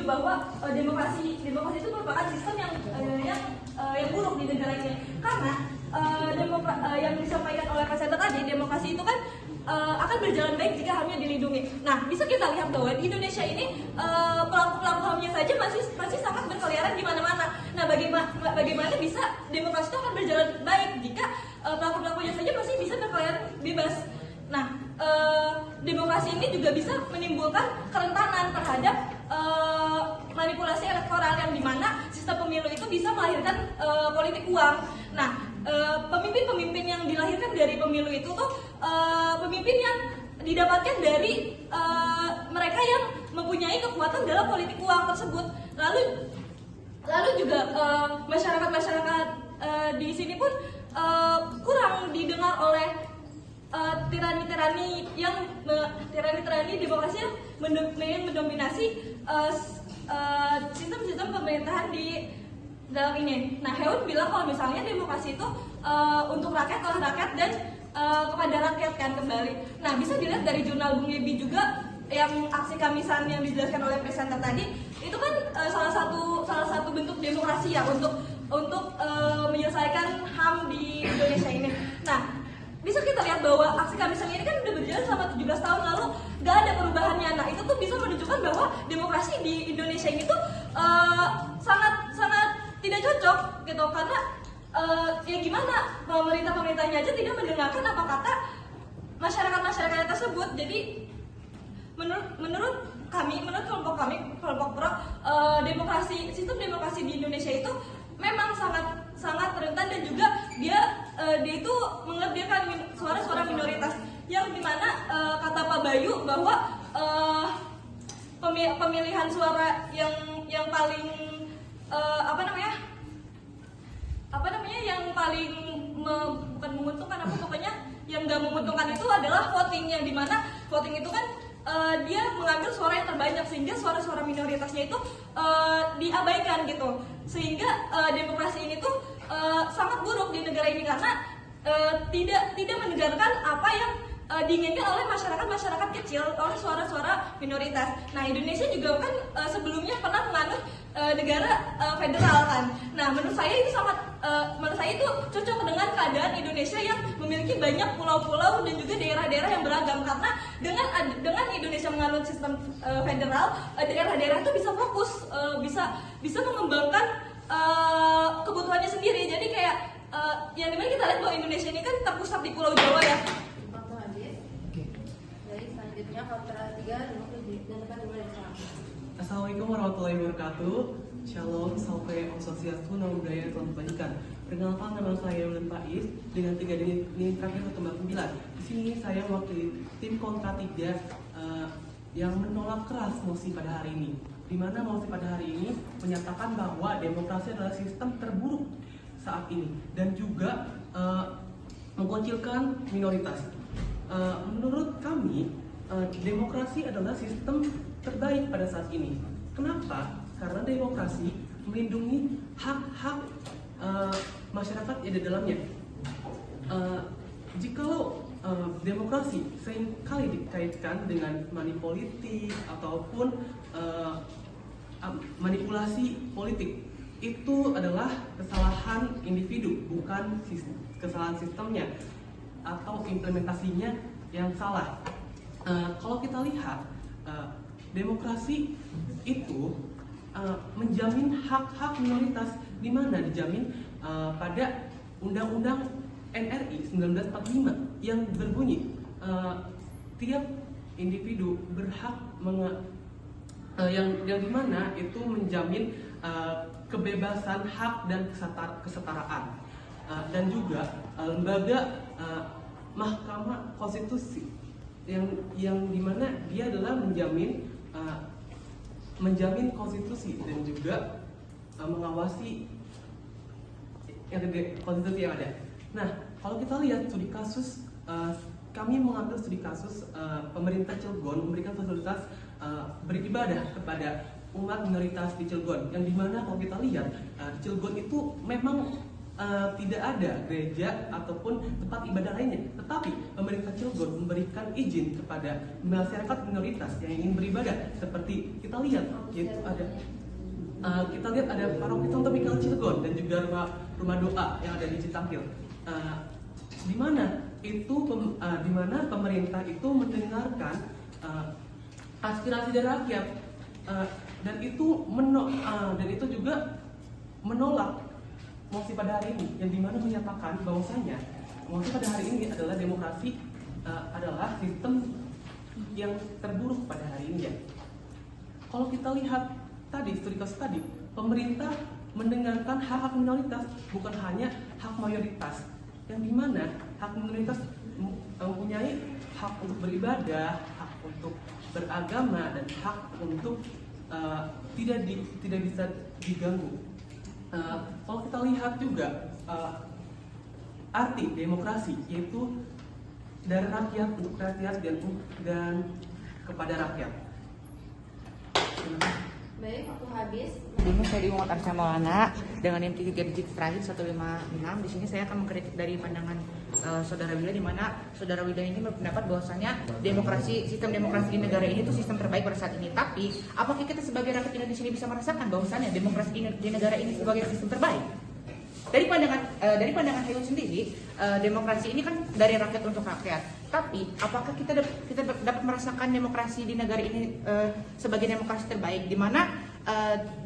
bahwa demokrasi itu merupakan sistem yang buruk di negara ini, karena yang disampaikan oleh presenter tadi, demokrasi itu kan akan berjalan baik jika HAM-nya dilindungi. Nah, bisa kita lihat bahwa di Indonesia ini pelaku-pelaku HAM-nya saja masih sangat berkeliaran di mana-mana. Nah, bagaimana bisa demokrasi itu akan berjalan baik jika pelaku-pelakunya saja masih bisa berkeliaran bebas. Nah, demokrasi ini juga bisa menimbulkan kerentanan terhadap manipulasi elektoral, yang dimana sistem pemilu itu bisa melahirkan politik uang. Nah, pemimpin-pemimpin yang dilahirkan dari pemilu itu tuh pemimpin yang didapatkan dari mereka yang mempunyai kekuatan dalam politik uang tersebut. Lalu juga masyarakat di sini pun kurang didengar oleh tirani-tirani demokrasi yang mendominasi sistem pemerintahan di dalam ini. Nah, Heun bilang kalau misalnya demokrasi itu untuk rakyat, oleh rakyat, dan kepada rakyat kan kembali. Nah, bisa dilihat dari jurnal Bung Ebi juga, yang aksi Kamisan yang dijelaskan oleh presenter tadi, itu kan salah satu bentuk demokrasi ya untuk menyelesaikan HAM di Indonesia ini. Nah, bisa kita lihat bahwa aksi Kamisan ini kan udah berjalan selama 17 tahun lalu, gak ada perubahannya. Nah, itu tuh bisa menunjukkan bahwa demokrasi di Indonesia ini tuh sangat tidak cocok gitu, karena ya gimana pemerintahnya aja tidak mendengarkan apa kata masyarakat tersebut. Jadi menurut kelompok pro sistem demokrasi di Indonesia itu memang sangat rentan, dan juga dia itu mengerjakan suara-suara minoritas, yang dimana kata Pak Bayu bahwa pemilihan suara yang paling yang paling bukan menguntungkan, pokoknya yang nggak menguntungkan itu adalah voting, yang dimana voting itu kan dia mengambil suara yang terbanyak, sehingga suara-suara minoritasnya itu diabaikan gitu, sehingga demokrasi ini tuh sangat buruk di negara ini, karena tidak mendengarkan apa yang diinginkan oleh masyarakat kecil, oleh suara-suara minoritas. Nah, Indonesia juga kan sebelumnya pernah menganut negara federal kan. Nah, menurut saya itu cocok dengan keadaan Indonesia yang memiliki banyak pulau-pulau dan juga daerah-daerah yang beragam, karena dengan Indonesia menganut sistem federal, daerah-daerah itu bisa fokus, bisa mengembangkan kebutuhannya sendiri. Jadi kayak yang dimana kita lihat bahwa Indonesia ini kan terpusat di Pulau Jawa ya. Selanjutnya kontra 3 dan tepat dimulai. Assalamualaikum warahmatullahi wabarakatuh. Shalom, sampai Om Swastiastu, nama budaya Islam kebajikan. Perkenalkan, nama saya Yulen Faiz dengan 3 ini terakhir pertemuan 9. Di sini saya mewakili tim kontra 3 yang menolak keras mosi pada hari ini. Di mana mosi pada hari ini menyatakan bahwa demokrasi adalah sistem terburuk saat ini dan juga mengkucilkan minoritas. Menurut kami, demokrasi adalah sistem terbaik pada saat ini. Kenapa? Karena demokrasi melindungi hak-hak masyarakat yang di dalamnya. Jikalau demokrasi seringkali dikaitkan dengan manipolitik ataupun manipulasi politik, itu adalah kesalahan individu, bukan kesalahan sistemnya atau implementasinya yang salah. Kalau kita lihat, demokrasi itu menjamin hak-hak minoritas, di mana dijamin pada Undang-Undang NRI 1945 yang berbunyi tiap individu berhak yang dimana itu menjamin kebebasan hak dan kesetaraan, dan juga lembaga Mahkamah Konstitusi yang dimana dia adalah menjamin konstitusi dan juga mengawasi konstitusi yang ada. Nah, kalau kita lihat studi kasus, kami mengambil studi kasus pemerintah Cilegon memberikan fasilitas beribadah kepada umat minoritas di Cilegon, yang dimana kalau kita lihat di Cilegon itu memang tidak ada gereja ataupun tempat ibadah lainnya. Tetapi pemerintah Cilegon memberikan izin kepada masyarakat minoritas yang ingin beribadah. Seperti kita lihat, yaitu ada paroki Santo Mikael Cilegon dan juga rumah doa yang ada di Citangkil. Di mana pemerintah itu mendengarkan aspirasi dari rakyat dan itu juga menolak mosi pada hari ini, yang dimana menyatakan bahwasanya mosi pada hari ini adalah demokrasi adalah sistem yang terburuk pada hari ini ya. Kalau kita lihat studi kasus tadi, pemerintah mendengarkan hak-hak minoritas, bukan hanya hak mayoritas, yang dimana hak minoritas mempunyai hak untuk beribadah, hak untuk beragama, dan hak untuk tidak bisa diganggu. Kalau kita lihat juga arti demokrasi, yaitu dari rakyat untuk rakyat dan kepada rakyat. Baik, waktu habis. Dulu saya di Muhammad Arsya Maulana dengan yang 3 digit terakhir 156. Di sini saya akan mengkritik dari pandangan Saudara Wida, di mana Saudara Wida ini berpendapat bahwasanya sistem demokrasi di negara ini itu sistem terbaik pada saat ini. Tapi apakah kita sebagai rakyat Indonesia ini bisa merasakan bahwasanya demokrasi di negara ini sebagai sistem terbaik? Dari pandangan Hayun sendiri, demokrasi ini kan dari rakyat untuk rakyat. Tapi apakah kita dapat merasakan demokrasi di negara ini sebagai demokrasi terbaik? Di mana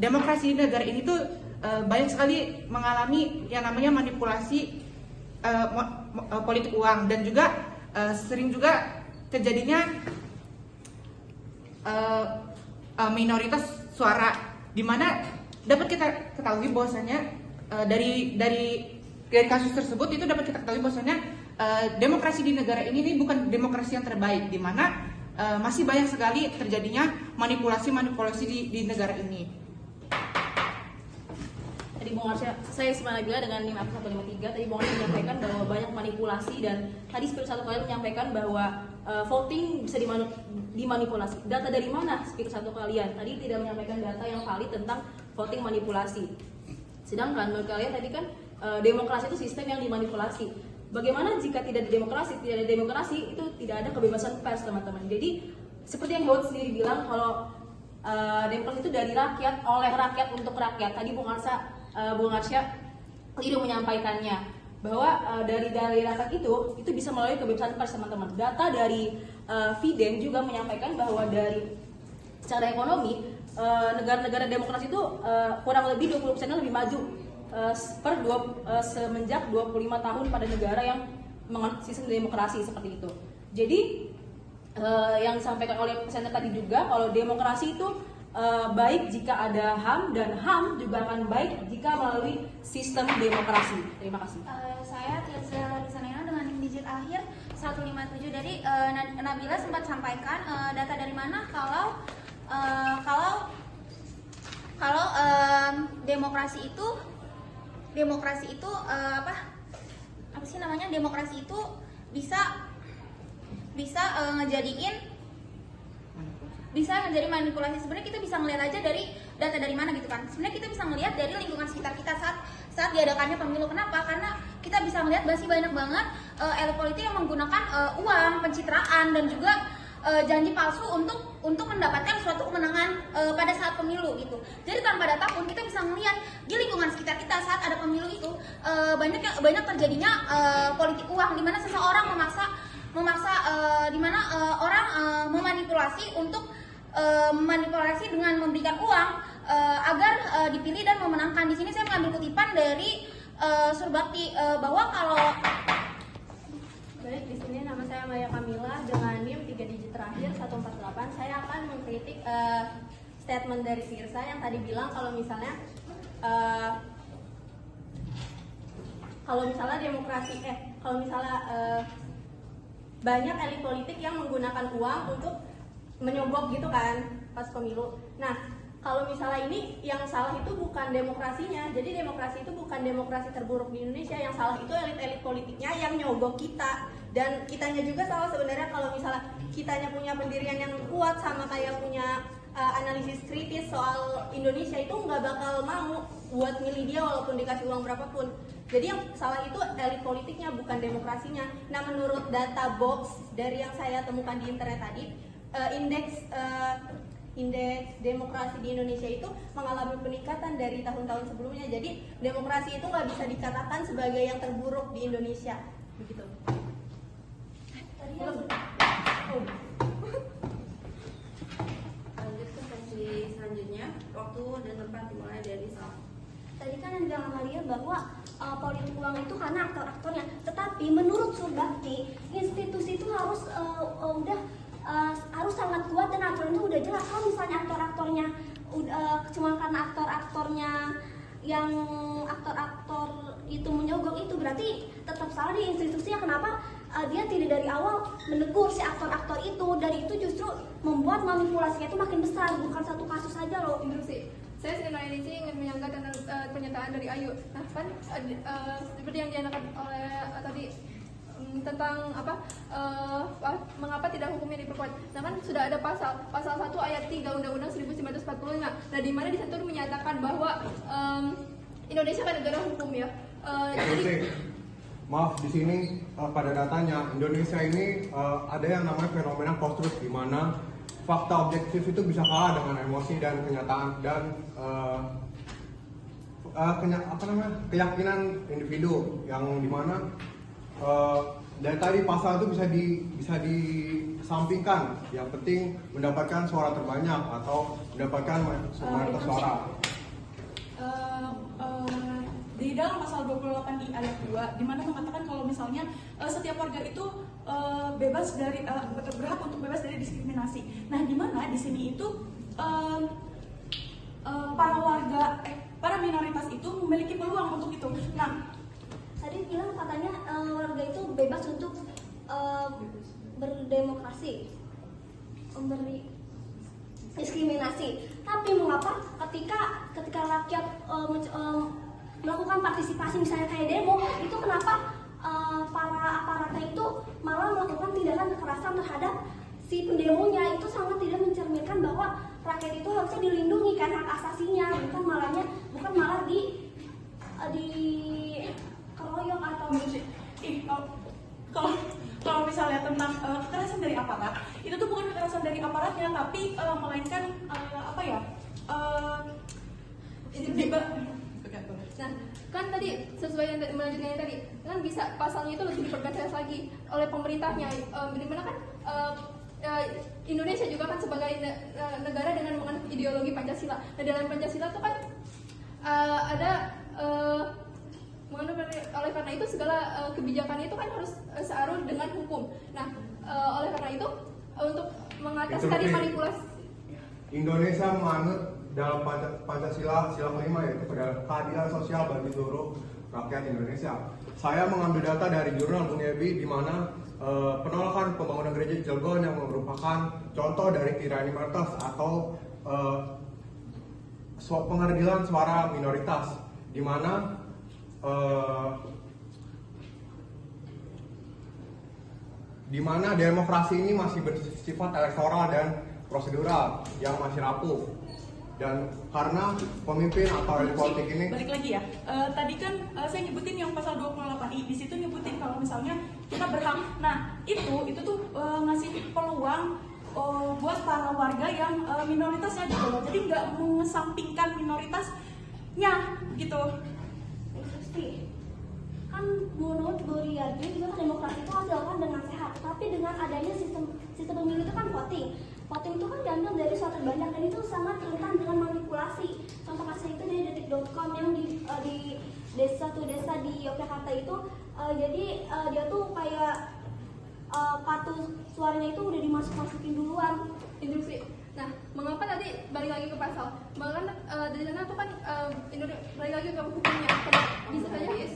demokrasi di negara ini tuh banyak sekali mengalami yang namanya manipulasi politik uang, dan juga sering juga terjadinya minoritas suara, di mana dapat kita ketahui bahwasanya dari kasus tersebut itu dapat kita ketahui bahwasanya demokrasi di negara ini bukan demokrasi yang terbaik, di mana masih banyak sekali terjadinya manipulasi di negara ini. Tadi Bung Arsya, saya Nabila dengan 5153, tadi Bung Arsya menyampaikan bahwa banyak manipulasi, dan tadi Speaker satu kalian menyampaikan bahwa voting bisa dimanipulasi. Data dari mana Speaker satu kalian? Tadi tidak menyampaikan data yang valid tentang voting manipulasi. Sedangkan menurut kalian tadi kan demokrasi itu sistem yang dimanipulasi. Bagaimana jika tidak ada demokrasi itu tidak ada kebebasan pers, teman-teman. Jadi seperti yang Howard sendiri bilang, kalau demokrasi itu dari rakyat, oleh rakyat, untuk rakyat. Tadi Bung Arsya keliru menyampaikannya bahwa dari rakyat itu bisa melalui kebebasan pers, teman-teman. Data dari Fiden juga menyampaikan bahwa dari secara ekonomi negara-negara demokrasi itu kurang lebih 20% lebih maju semenjak 25 tahun pada negara yang menganut sistem demokrasi seperti itu. Jadi yang disampaikan oleh presenter tadi juga, kalau demokrasi itu baik jika ada HAM, dan HAM juga akan baik jika melalui sistem demokrasi. Terima kasih. Saya Tirza Risanena dengan digit akhir 157. Jadi Nabila sempat sampaikan data dari mana kalau demokrasi itu demokrasi itu bisa ngejadi manipulasi. Sebenarnya kita bisa ngelihat aja dari data dari mana gitu kan. Sebenarnya kita bisa ngelihat dari lingkungan sekitar kita saat diadakannya pemilu. Kenapa? Karena kita bisa ngelihat masih banyak banget elit politik yang menggunakan uang, pencitraan, dan juga janji palsu untuk mendapatkan suatu kemenangan pada saat pemilu gitu. Jadi tanpa data pun kita bisa melihat di lingkungan sekitar kita saat ada pemilu itu banyak terjadinya politik uang, di mana seseorang memaksa orang memanipulasi dengan memberikan uang agar dipilih dan memenangkan. Di sini saya mengambil kutipan dari Surbakti bahwa kalau Baik, di sini nama saya Maya Kamila dengan NIM 3 digit terakhir 148. Saya akan mengkritik statement dari Tirza yang tadi bilang kalau misalnya banyak elit politik yang menggunakan uang untuk menyogok gitu kan pas pemilu. Nah, kalau misalnya ini yang salah itu bukan demokrasinya. Jadi demokrasi itu bukan demokrasi terburuk di Indonesia. Yang salah itu elit-elit politiknya yang nyogok kita. Dan kitanya juga salah sebenarnya kalau misalnya kitanya punya pendirian yang kuat sama kayak punya analisis kritis soal Indonesia itu nggak bakal mau buat milih dia walaupun dikasih uang berapapun. Jadi yang salah itu elit politiknya, bukan demokrasinya. Nah, menurut data box dari yang saya temukan di internet tadi, indeks demokrasi di Indonesia itu mengalami peningkatan dari tahun-tahun sebelumnya. Jadi demokrasi itu nggak bisa dikatakan sebagai yang terburuk di Indonesia. Begitu. Lanjut ke sesi selanjutnya, waktu dan tempat dimulai dari Sal. Tadi kan yang bilang Amalia bahwa politik uang itu karena aktor-aktornya, tetapi menurut Surbakti institusi itu harus harus sangat kuat dan aturan itu udah jelas. Kalau misalnya aktor-aktornya cuma karena aktor-aktornya yang aktor-aktor itu menyogok, itu berarti tetap salah di institusinya. Kenapa dia tidak dari awal menegur si aktor-aktor itu, dan itu justru membuat manipulasinya itu makin besar, bukan satu kasus saja loh. Industri. Saya sebenarnya ini sih ingin menyangka tentang pernyataan dari Ayu. Nah kan seperti yang dinyatakan oleh tadi tentang mengapa tidak hukumnya diperkuat. Nah kan sudah ada pasal 1 ayat 3 Undang-Undang 1945. Nah di mana di situ menyatakan bahwa Indonesia kan negara hukum ya. Jadi maaf, di sini pada datanya Indonesia ini ada yang namanya fenomena post truth, di mana fakta objektif itu bisa kalah dengan emosi dan kenyataan dan keyakinan individu, yang dimana dari tadi pasal itu bisa disampingkan. Yang penting mendapatkan suara terbanyak atau mendapatkan mayoritas suara. Di dalam pasal 28 di ayat 2, di mana mengatakan kalau misalnya setiap warga itu bebas dari berhak untuk bebas dari diskriminasi. Nah, di mana di sini itu para minoritas itu memiliki peluang untuk itu. Nah, Tadi bilang katanya warga itu bebas untuk berdemokrasi, memberi diskriminasi. Tapi mengapa ketika rakyat melakukan partisipasi, misalnya kayak demo, itu kenapa para aparatnya itu malah melakukan tindakan kekerasan terhadap si pendemonya? Itu sangat tidak mencerminkan bahwa rakyat itu harusnya dilindungi kan hak asasinya, bukan malah di keroyok atau kalau misalnya tentang kekerasan dari aparat, itu tuh bukan kekerasan dari aparatnya, tapi melainkan Nah, kan tadi sesuai yang melanjutkan yang tadi, kan bisa pasalnya itu lebih dipertegas lagi oleh pemerintahnya. Dimana kan Indonesia juga kan sebagai negara dengan menganut ideologi Pancasila. Nah, dalam Pancasila itu kan ada oleh karena itu segala kebijakannya itu kan harus searus dengan hukum. Nah, oleh karena itu untuk mengatasi tadi manipulasi. Indonesia menganut dalam Pancasila sila kelima, yaitu keadilan sosial bagi seluruh rakyat Indonesia. Saya mengambil data dari jurnal Bung Ebi, di mana penolakan pembangunan gereja Cilegon yang merupakan contoh dari tiranitas atau pengerdilan suara minoritas, di mana demokrasi ini masih bersifat elektoral dan prosedural yang masih rapuh. Dan karena pemimpin atau elit politik ini balik lagi ya, tadi kan saya nyebutin yang pasal 28i, di situ nyebutin kalau misalnya kita berhak. Nah itu tuh ngasih peluang buat para warga yang minoritasnya gitu loh, jadi nggak mengesampingkan minoritasnya gitu. Kan menurut Bu Riyadi juga kan demokrasi itu harus dilakukan dengan sehat, tapi dengan adanya sistem pemilu itu kan voting itu kan diambil dari suara terbanyak, dan itu sangat rentan dengan manipulasi. Contoh kasusnya itu dari detik.com yang di satu desa di Yogyakarta itu, jadi dia tuh kayak kartu suaranya itu udah dimasukin duluan. Industri. Nah, mengapa tadi balik lagi ke pasal? Bahkan dari sana tuh kan balik lagi ke hukumnya. Bisa saja, yes.